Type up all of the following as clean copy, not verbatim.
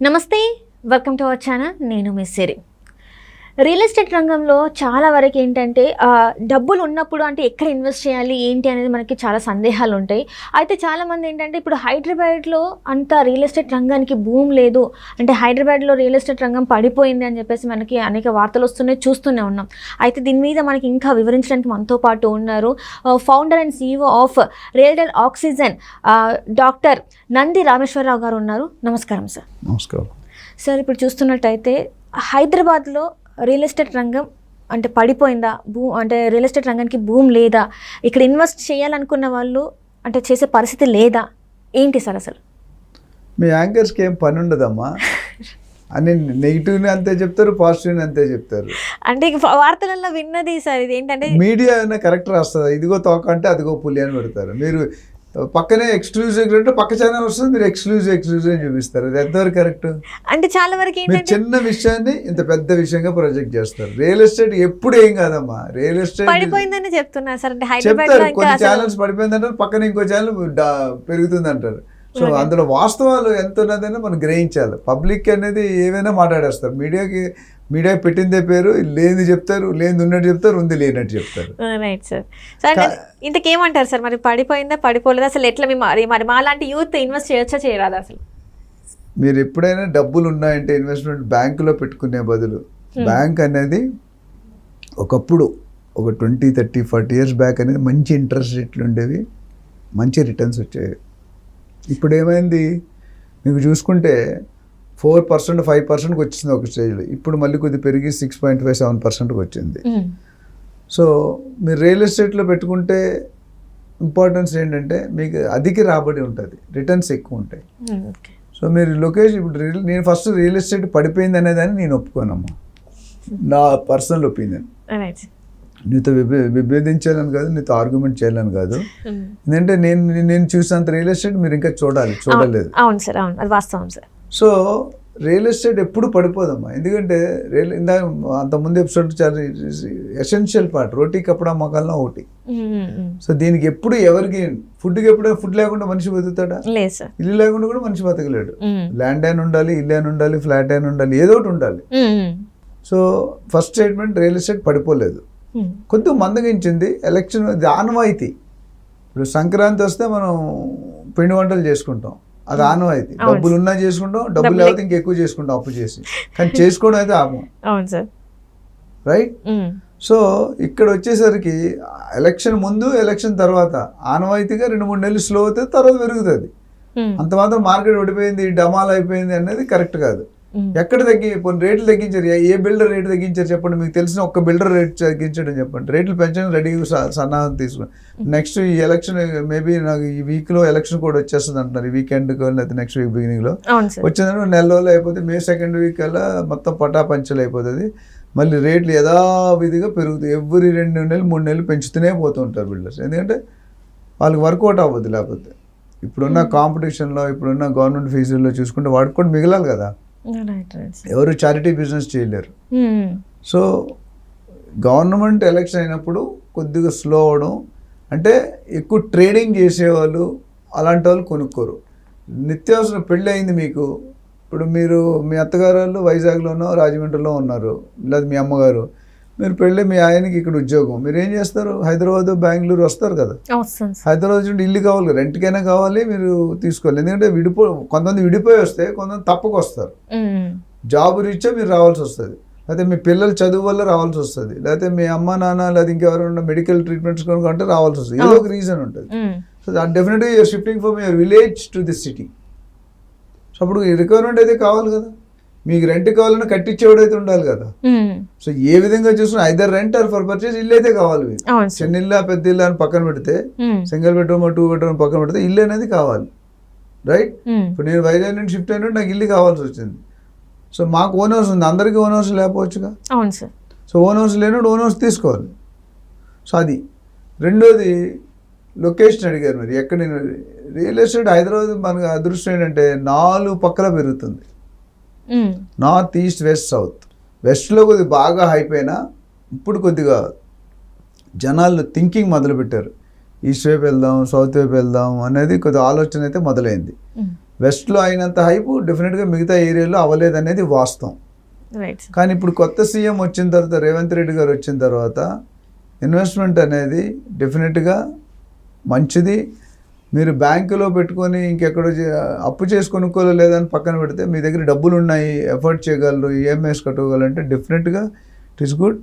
నమస్తే, welcome to our channel. నేను మీ సిరి. Real estate రంగంలో చాలా వరకు ఏంటంటే డబ్బులు ఉన్నప్పుడు అంటే ఎక్కడ ఇన్వెస్ట్ చేయాలి ఏంటి అనేది మనకి చాలా సందేహాలు ఉంటాయి. అయితే చాలామంది ఏంటంటే ఇప్పుడు హైదరాబాద్లో అంత రియల్ ఎస్టేట్ రంగానికి భూమి లేదు, అంటే హైదరాబాద్లో రియల్ ఎస్టేట్ రంగం పడిపోయింది అని చెప్పేసి మనకి అనేక వార్తలు వస్తున్నాయి, చూస్తూనే ఉన్నాం. అయితే దీని మీద మనకి ఇంకా వివరించడానికి మనతో పాటు ఉన్నారు founder and CEO of realtor oxygen doctor Nandi Rameshwar Rao గారు ఉన్నారు. నమస్కారం సార్. నమస్కారం సార్. ఇప్పుడు చూస్తున్నట్టయితే హైదరాబాద్లో రియల్ ఎస్టేట్ రంగం అంటే పడిపోయిందా, అంటే రియల్ ఎస్టేట్ రంగానికి భూమి లేదా, ఇక్కడ ఇన్వెస్ట్ చేయాలనుకున్న వాళ్ళు అంటే చేసే పరిస్థితి లేదా, ఏంటి సార్ అసలు? మీ యాంకర్స్కి ఏం పని ఉండదమ్మా, అని నెగిటివ్ని అంతే చెప్తారు, పాజిటివ్ని అంతే చెప్తారు. అంటే వార్తలలో విన్నది సార్ ఇది ఏంటంటే మీడియా అయినా కరెక్ట్ రాస్తుంది, ఇదిగో తోక అంటే అదిగో పులి అని పెడతారు. మీరు పక్కనే ఎక్స్క్లూజివ్ అంటే పక్క ఛానల్ వస్తుంది, మీరు ఎక్స్క్లూజివ్ అని చూపిస్తారు. అది ఎంతవరకు కరెక్ట్? అంటే చాలా వరకు మీరు చిన్న విషయాన్ని ఇంత పెద్ద విషయంగా ప్రొజెక్ట్ చేస్తారు. రియల్ ఎస్టేట్ ఎప్పుడు ఏం కాదమ్మా, రియల్ ఎస్టేట్ పడిపోయిందని చెప్తున్నారు సార్. అంటే చెప్తారు కొన్ని ఛానల్స్ పడిపోయిందంటారు, పక్కన ఇంకో ఛానల్ పెరుగుతుంది అంటారు. సో అందులో వాస్తవాలు ఎంత ఉన్నదైనా మనం గ్రహించాలి. పబ్లిక్ అనేది ఏమైనా మాట్లాడేస్తారు. మీడియా పెట్టిందే పేరు, లేని చెప్తారు, లేని ఉన్నట్టు చెప్తారు, ఉంది లేనట్టు చెప్తారు. Right sir. సార్ ఇంతకేమంటారు సార్, మరి పడిపోయిందా పడిపోలేదా అసలు ఎట్లా మరి మాలాంటి యూత్ ఇన్వెస్ట్ చేయొచ్చా చేయరాదా అసలు? మీరు ఎప్పుడైనా డబ్బులు ఉన్నాయంటే ఇన్వెస్ట్మెంట్ బ్యాంకులో పెట్టుకునే బదులు, బ్యాంక్ అనేది ఒకప్పుడు ఒక 20, 30, 40 years బ్యాక్ అనేది మంచి ఇంట్రెస్ట్ రేట్లు ఉండేవి, మంచి రిటర్న్స్ వచ్చేవి. ఇప్పుడు ఏమైంది మీకు చూసుకుంటే 4%, 5%కి వచ్చింది ఒక స్టేజ్లో. ఇప్పుడు మళ్ళీ కొద్ది పెరిగి 6.5, 7%కి వచ్చింది. సో మీరు రియల్ ఎస్టేట్లో పెట్టుకుంటే ఇంపార్టెన్స్ ఏంటంటే మీకు అధిక రాబడి ఉంటుంది, రిటర్న్స్ ఎక్కువ ఉంటాయి. సో మీరు లొకేషన్ ఇప్పుడు నేను ఫస్ట్ రియల్ ఎస్టేట్ పడిపోయింది అనేదాన్ని నేను ఒప్పుకోనమ్మా, నా పర్సనల్ ఒపీనియన్. నీతో విభేదించాలని కాదు, నీతో ఆర్గ్యుమెంట్ చేయాలని కాదు. ఎందుకంటే నేను చూసినంత రియల్ ఎస్టేట్ మీరు ఇంకా చూడలేదు. అవును సార్, అవును, అది వాస్తవం సార్. సో రియల్ ఎస్టేట్ ఎప్పుడు పడిపోదమ్మా, ఎందుకంటే అంతకుముందు ఎపిసోడ్ చాలా ఎసెన్షియల్ పార్ట్, రోటీ కప్పడా మకాల్లో ఒకటి. సో దీనికి ఎప్పుడు ఎవరికి ఫుడ్కి ఎప్పుడైనా ఫుడ్ లేకుండా మనిషి బతుకుతాడా? ఇల్లు లేకుండా కూడా మనిషి బతకలేడు. ల్యాండ్ అయిన ఉండాలి, ఇల్లు అయిన ఉండాలి, ఫ్లాట్ అయిన ఉండాలి, ఏదో ఒకటి ఉండాలి. So first statement, real estate పడిపోలేదు, కొద్దిగా మందగించింది. ఎలక్షన్ ఆనవాయితీ. ఇప్పుడు సంక్రాంతి వస్తే మనం పిండి వంటలు చేసుకుంటాం, అది ఆనవాయితీ. డబ్బులు ఉన్నా చేసుకుంటాం, డబ్బులు లేకపోతే ఇంకెక్కువ చేసుకుంటాం అప్పు చేసి, కానీ చేసుకోవడం అయితే ఆపం. రైట్? సో ఇక్కడ వచ్చేసరికి ఎలక్షన్ ముందు ఎలక్షన్ తర్వాత ఆనవాయితీగా 2-3 నెలలు స్లో అవుతుంది, తర్వాత పెరుగుతుంది. అంత మాత్రం మార్కెట్ ఓడిపోయింది, డమాల్ అయిపోయింది అనేది కరెక్ట్ కాదు. ఎక్కడ రేట్లు తగ్గించారు? ఏ బిల్డర్ రేటు తగ్గించారు చెప్పండి? మీకు తెలిసిన ఒక్క బిల్డర్ రేట్ తగ్గించడం చెప్పండి. రేట్లు పెంచడం రెడీ సన్నాహం తీసుకుని నెక్స్ట్ ఈ ఎలక్షన్ మేబీ నాకు ఈ వీక్లో ఎలక్షన్ కూడా వచ్చేస్తుంది అంటున్నారు, ఈ వీకెండ్కి లేకపోతే నెక్స్ట్ వీక్ బిగినింగ్లో వచ్చిందంటే 1 నెల రోజులు అయిపోతే May 2nd week కల్లా మొత్తం పటాపంచలు అయిపోతుంది. మళ్ళీ రేట్లు యథావిధిగా పెరుగుతాయి. ఎవ్రీ 2 నెలలు 3 నెలలు పెంచుతూనే పోతూ ఉంటారు బిల్డర్స్, ఎందుకంటే వాళ్ళకి వర్కౌట్ అవ్వద్దు. లేకపోతే ఇప్పుడున్న కాంపిటీషన్లో, ఇప్పుడున్న గవర్నమెంట్ ఫీజుల్లో చూసుకుంటే వాడికి కూడా మిగలాలి కదా, ఎవరు చారిటీ బిజినెస్ చేయలేరు. సో గవర్నమెంట్ ఎలక్షన్ అయినప్పుడు కొద్దిగా స్లో అవడం, అంటే ఎక్కువ ట్రేడింగ్ చేసేవాళ్ళు అలాంటి వాళ్ళు కొనుక్కోరు. నిత్యావసరం పెళ్ళి అయింది మీకు, ఇప్పుడు మీరు మీ అత్తగారు వాళ్ళు వైజాగ్లోనో రాజమండ్రిలో ఉన్నారు, లేదా మీ అమ్మగారు, మీరు పెళ్ళి మీ ఆయనకి ఇక్కడ ఉద్యోగం, మీరు ఏం చేస్తారు? హైదరాబాద్, బెంగళూరు వస్తారు కదా. హైదరాబాద్ నుండి ఇల్లు కావాలి, రెంట్కైనా కావాలి, మీరు తీసుకోవాలి. ఎందుకంటే కొంతమంది విడిపోయి వస్తే, కొంతమంది తప్పకు వస్తారు. జాబ్ రీత్యా మీరు రావాల్సి వస్తుంది, లేకపోతే మీ పిల్లల చదువు వల్ల రావాల్సి వస్తుంది, లేకపోతే మీ అమ్మ నాన్న లేదా ఇంకెవరైనా మెడికల్ ట్రీట్మెంట్స్ కొనుక్కుంటే రావాల్సి వస్తుంది. ఏదో ఒక రీజన్ ఉంటుంది. సో డెఫినెట్గా you are shifting from your village to this city. So అప్పుడు రిక్వైర్మెంట్ అయితే కావాలి కదా, మీకు రెంట్ కావాలన్నా కట్టించేవాడైతే ఉండాలి కదా. సో ఏ విధంగా చూసినా either rent are for purchase ఇల్లు అయితే కావాలి. చిన్న ఇల్లు, పెద్ద ఇల్లు అని పక్కన పెడితే, సింగిల్ బెడ్రూమ్, 2 bedroom పక్కన పెడితే ఇల్లు అనేది కావాలి. రైట్? ఇప్పుడు నేను వైజాగ్ నుండి షిఫ్ట్ అయినట్టు నాకు ఇల్లు కావాల్సి వచ్చింది. సో మాకు ఓన్ హౌస్ ఉంది, అందరికీ ఓన్ హౌస్ లేకపోవచ్చుగా. సో ఓన్ హౌస్ లేనప్పుడు ఓన్ హౌస్ తీసుకోవాలి. సో అది. రెండోది లొకేషన్ అడిగారు మరి ఎక్కడ. రియల్ ఎస్టేట్ హైదరాబాద్ మనకు అదృష్టం ఏంటంటే 4 పక్కల పెరుగుతుంది, నార్త్, ఈస్ట్, వెస్ట్, సౌత్. వెస్ట్లో కొద్దిగా బాగా హైప్ అయినా ఇప్పుడు కొద్దిగా జనాలు థింకింగ్ మొదలుపెట్టారు, ఈస్ట్ వైపు వెళ్దాం, సౌత్ వైపు వెళ్దాం అనేది కొద్దిగా ఆలోచన అయితే మొదలైంది. వెస్ట్లో అయినంత హైప్ డెఫినెట్గా మిగతా ఏరియాలో అవ్వలేదనేది వాస్తవం. రైట్. కానీ ఇప్పుడు కొత్త సీఎం వచ్చిన తర్వాత, రేవంత్ రెడ్డి గారు వచ్చిన తర్వాత ఇన్వెస్ట్మెంట్ అనేది డెఫినెట్గా మంచిది. మీరు బ్యాంకులో పెట్టుకొని ఇంకెక్కడో అప్పు చేసి కొనుక్కోలేదని పక్కన పెడితే మీ దగ్గర డబ్బులు ఉన్నాయి, ఎఫర్ట్ చేయగలరు, ఈఎంఐస్ కట్టుకోగలంటే డెఫినెట్గా ఇట్ ఈస్ గుడ్.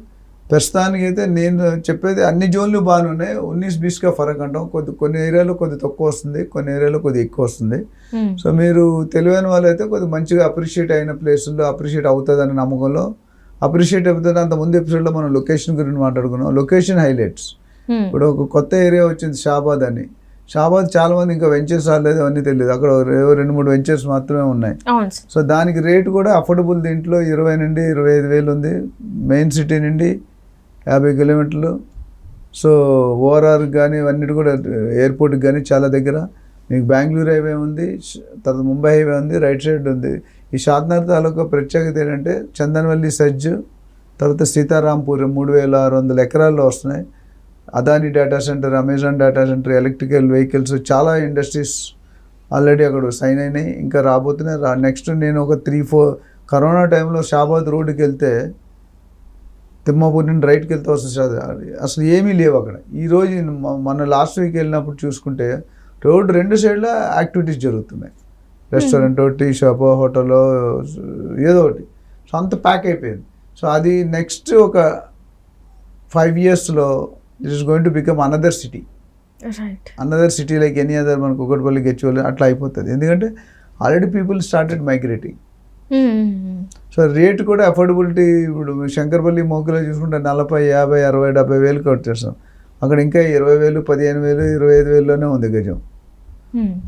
ప్రస్తుతానికి అయితే నేను చెప్పేది అన్ని జోన్లు బాగానే ఉన్నాయి. 19-20 ఫరక్ అంటాం. కొన్ని ఏరియాలో కొద్ది తక్కువ వస్తుంది, కొన్ని ఏరియాలో కొద్ది ఎక్కువ వస్తుంది. సో మీరు తెలివైన వాళ్ళు అయితే కొద్ది మంచిగా అప్రిషియేట్ అయిన ప్లేసుల్లో అప్రిషియేట్ అవుతుందనే నమ్మకంలో అప్రిషియేట్ అవుతుంది. అంత ముందు ఎపిసోడ్లో మనం లొకేషన్ గురించి మాట్లాడుకున్నాం. Location highlights. ఇప్పుడు ఒక కొత్త ఏరియా వచ్చింది షాబాద్ అని. షాబాద్ చాలా మంది ఇంకా వెంచర్స్ రాలేదు, అవన్నీ తెలియదు. అక్కడ 2-3 వెంచర్స్ మాత్రమే ఉన్నాయి. సో దానికి రేటు కూడా అఫోర్డబుల్. దీంట్లో 20 నుండి 25 వేలు ఉంది. మెయిన్ సిటీ నుండి 50 కిలోమీటర్లు. సో ఓఆర్ఆర్ కానీ ఇవన్నీ కూడా ఎయిర్పోర్ట్కి కానీ చాలా దగ్గర. మీకు బెంగళూరు హైవే ఉంది, తర్వాత ముంబై హైవే ఉంది, రైట్ సైడ్ ఉంది. ఈ షాద్నగర్ తాలూకా ప్రత్యేకత ఏంటంటే చందన్వల్లి సజ్జ్, తర్వాత సీతారాంపూర్ 3600 ఎకరాల్లో వస్తున్నాయి. Adani data centre, Amazon data centre, electrical vehicles, చాలా ఇండస్ట్రీస్ ఆల్రెడీ అక్కడ సైన్ అయినాయి, ఇంకా రాబోతున్నాయి. నెక్స్ట్ నేను ఒక 3-4 కరోనా టైంలో షాబాద్ రోడ్డుకి వెళ్తే, తిమ్మాపూర్ నుండి రైట్కి వెళ్తే వస్తుంది, అసలు ఏమీ లేవు అక్కడ. ఈరోజు మన లాస్ట్ వీక్ వెళ్ళినప్పుడు చూసుకుంటే రోడ్డు 2 సైడ్ల యాక్టివిటీస్ జరుగుతున్నాయి. రెస్టారెంట్, టీ షాప్, హోటల్, ఏదో ఒకటి. సో అంత ప్యాక్ అయిపోయింది. సో అది నెక్స్ట్ ఒక 5 yearsలో it is going to become another city. Another city like any other. మనకు కుకట్పల్లి, గచ్చిబౌలి అట్లా అయిపోతుంది. ఎందుకంటే already people started migrating. So rate కూడా అఫోర్డబిలిటీ. ఇప్పుడు శంకర్పల్లి, మోకలో చూసుకుంటే 40, 50, 60, 70 వేలు కట్టేస్తాం. అక్కడ ఇంకా 20,000, 15,000, 25,000లోనే ఉంది గజం.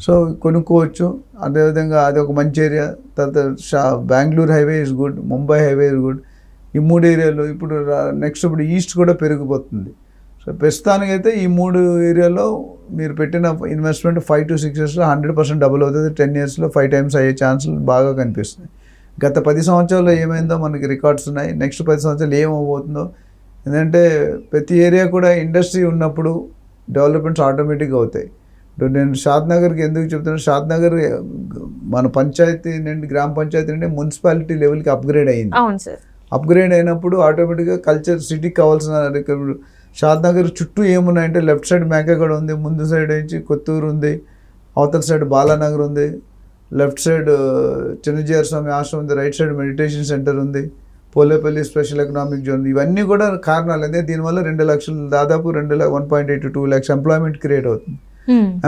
సో కొనుక్కోవచ్చు. అదేవిధంగా అది ఒక మంచి ఏరియా. తర్వాత Bengaluru highway is good, Mumbai highway is good. ఈ 3 ఏరియాలు ఇప్పుడు నెక్స్ట్ ఇప్పుడు ఈస్ట్ కూడా పెరిగిపోతుంది. సో ప్రస్తుతానికైతే ఈ 3 ఏరియాలో మీరు పెట్టిన ఇన్వెస్ట్మెంట్ 5 to 6 yearsలో 100% డబుల్ అవుతుంది. 10 yearsలో 5 times అయ్యే ఛాన్సులు బాగా కనిపిస్తున్నాయి. గత 10 సంవత్సరాల్లో ఏమైందో మనకి రికార్డ్స్ ఉన్నాయి. నెక్స్ట్ 10 సంవత్సరాలు ఏమవబోతుందో. ఎందుకంటే ప్రతి ఏరియా కూడా ఇండస్ట్రీ ఉన్నప్పుడు డెవలప్మెంట్స్ ఆటోమేటిక్గా అవుతాయి. ఇప్పుడు నేను షాద్నగర్కి ఎందుకు చెప్తున్నాను, షాద్నగర్ మన పంచాయతీ నుండి, గ్రామ పంచాయతీ నుండి మున్సిపాలిటీ లెవెల్కి అప్గ్రేడ్ అయింది. అప్గ్రేడ్ అయినప్పుడు ఆటోమేటిక్గా కల్చర్, సిటీకి కావాల్సిన షాద్నగర్ చుట్టూ ఏమున్నాయంటే లెఫ్ట్ సైడ్ మేకగడ ఉంది, ముందు సైడ్ నుంచి కొత్తూరు ఉంది, అవతల సైడ్ బాలానగర్ ఉంది, లెఫ్ట్ సైడ్ చిన్నజీఆర్ స్వామి ఆశ్రమం ఉంది, రైట్ సైడ్ మెడిటేషన్ సెంటర్ ఉంది, పోలేపల్లి స్పెషల్ ఎకనామిక్ జోన్. ఇవన్నీ కూడా కారణాలు. అదే దీనివల్ల 2 లక్షలు, దాదాపు 1.8 to 2 lakhs ఎంప్లాయ్మెంట్ క్రియేట్ అవుతుంది.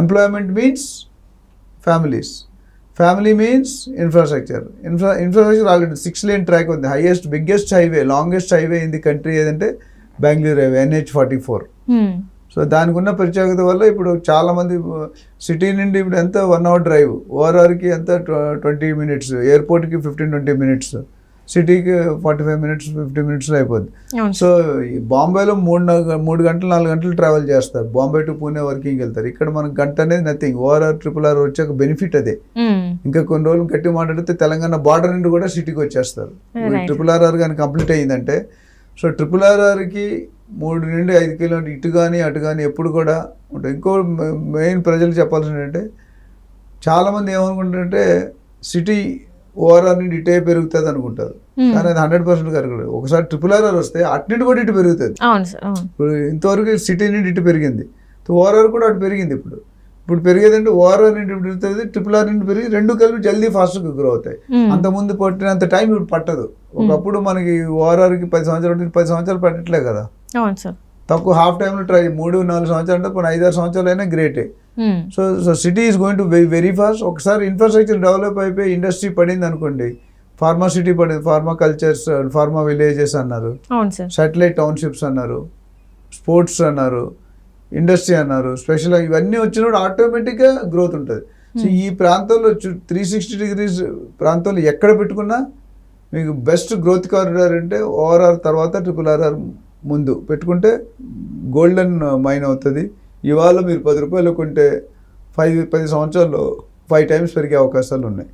Employment means families, family means infrastructure. Infrastructure already 6 lane track ఉంది. Biggest highway, longest highway in the country ఏదంటే బెంగళూరు హైవే, NH-44. సో దానికి ఉన్న ప్రత్యేకత వల్ల ఇప్పుడు చాలామంది సిటీ నుండి ఇప్పుడు ఎంత 1 hour డ్రైవ్, ఓఆర్ఆర్కి ఎంత 20 minutes, ఎయిర్పోర్ట్కి 15-20 minutes, సిటీకి 45 minutes, 50 minutesలో అయిపోద్ది. సో బాంబేలో 3 గంటలు 4 గంటలు ట్రావెల్ చేస్తారు. బాంబే టు పూణే వర్కింగ్కి వెళ్తారు. ఇక్కడ మనకు గంట అనేది నథింగ్. ఓఆర్ఆర్, RRR వచ్చాక బెనిఫిట్ అదే. ఇంకా కొన్ని రోజులు గట్టి మాట్లాడితే తెలంగాణ బార్డర్ నుండి కూడా సిటీకి వచ్చేస్తారు. RRR కానీ కంప్లీట్ అయ్యిందంటే, సో RRRకి 3 నుండి 5 కిలోమీటర్లు ఇటు కానీ అటు కానీ ఎప్పుడు కూడా ఉంటాయి. ఇంకో మెయిన్ ప్రజలు చెప్పాల్సింది ఏంటంటే, చాలామంది ఏమనుకుంటారంటే సిటీ ఓఆర్ఆర్ నుండి ఇటే పెరుగుతుంది అనుకుంటారు. కానీ అది 100% కరెక్ట్. ఒకసారి RRR వస్తే అటు కూడా ఇటు పెరుగుతుంది. ఇప్పుడు ఇంతవరకు సిటీ నుండి ఇటు పెరిగింది, ఓఆర్ఆర్ కూడా అటు పెరిగింది. ఇప్పుడు పెరిగేదంటే ఓఆర్ఆర్ నుండి ఇప్పుడు పెరుగుతుంది, RRR నుండి పెరిగి 2 కలిపి జల్దీ ఫాస్ట్గా గ్రో అవుతాయి. అంతకుముందు పట్టినంత టైం ఇప్పుడు పట్టదు. ఒకప్పుడు మనకి ఓఆర్ఆర్కి 10 సంవత్సరాలు 10 సంవత్సరాలు పట్టట్లే కదా. తక్కువ హాఫ్ టైంలో ట్రై 3-4 సంవత్సరాలు అంటే కొన్ని 5-6 సంవత్సరాలు అయినా గ్రేటే. So city is going to very fast. ఒకసారి ఇన్ఫ్రాస్ట్రక్చర్ డెవలప్ అయిపోయి ఇండస్ట్రీ పడింది అనుకోండి, ఫార్మా సిటీ పడింది, ఫార్మా కల్చర్స్, ఫార్మా విలేజెస్ అన్నారు, సాటిలైట్ టౌన్షిప్స్ అన్నారు, స్పోర్ట్స్ అన్నారు, ఇండస్ట్రీ అన్నారు, స్పెషల్ ఇవన్నీ వచ్చినప్పుడు ఆటోమేటిక్గా గ్రోత్ ఉంటుంది. సో ఈ ప్రాంతంలో 360 degrees ప్రాంతంలో ఎక్కడ పెట్టుకున్నా మీకు బెస్ట్ గ్రోత్ కారిడార్ అంటే ఓఆర్ఆర్ తర్వాత RRR ముందు పెట్టుకుంటే గోల్డెన్ మైన్ అవుతుంది. ఇవాళ మీరు 10 రూపాయలు కొంటే 10 సంవత్సరాల్లో 5 times పెరిగే అవకాశాలు ఉన్నాయి.